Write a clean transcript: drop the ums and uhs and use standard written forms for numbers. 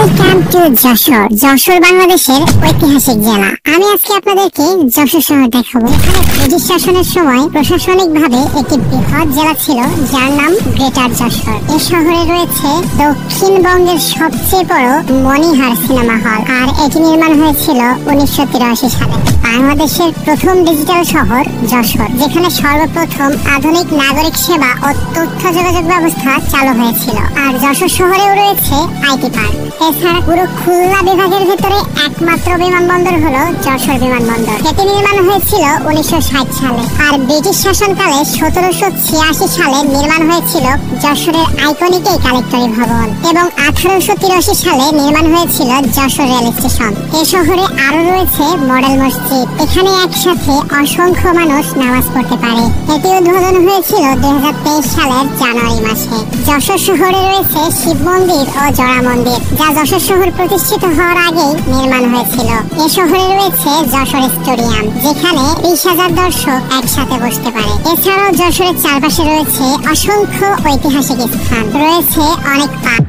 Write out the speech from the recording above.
Welcome to Jessore. Jessore বাংলাদেশের ঐতিহাসিক জেলা। আমি আজকে আপনাদেরকে যশোর শহর দেখাবো। এখানে ব্রিটিশ শাসনের সময় প্রশাসনিকভাবে একটি বৃহৎ জেলা ছিল যার নাম গ্রেটার যশোর। এই শহরে রয়েছে দক্ষিণবঙ্গের সবচেয়ে বড় মণিহার সিনেমা হল, আর এটি নির্মাণ হয়েছিল 1983 সালে। বাংলাদেশের প্রথম ডিজিটাল শহর যশোর, যেখানে সর্বপ্রথম আধুনিক নাগরিক সেবা ও তথ্য যোগাযোগ ব্যবস্থা চালু হয়েছিল। আর যশোর শহরেও রয়েছে আইটি পার্ক। এছাড়া পুরো খুলনা বিভাগের ভেতরে একমাত্র বিমানবন্দর হলো যশোর বিমানবন্দর। এটি নির্মাণ হয়েছিল 1960 সালে। আর ব্রিটিশ শাসনকালে 1786 সালে নির্মাণ হয়েছিল যশোরের আইকনিক এই কালেক্টরি ভবন, এবং 1883 সালে নির্মাণ হয়েছিল যশোর রেল স্টেশন। এই শহরে আরো রয়েছে মডেল মসজিদ। এখানে একসাথে অসংখ্য মানুষ নামাজ পড়তে পারে। এটি উদ্বোধন হয়েছিল 2023 সালের জানুয়ারি মাসে। যশোর শহরে রয়েছে শিব মন্দির ও জোড়া মন্দির, যা যশোর শহর প্রতিষ্ঠিত হওয়ার আগেই নির্মাণ হয়েছিল। এ শহরে রয়েছে যশোর স্টেডিয়াম, যেখানে 20,000 দর্শক একসাথে বসতে পারে। এছাড়াও যশোরের চারপাশে রয়েছে অসংখ্য ঐতিহাসিক স্থান, রয়েছে অনেক পার্ক।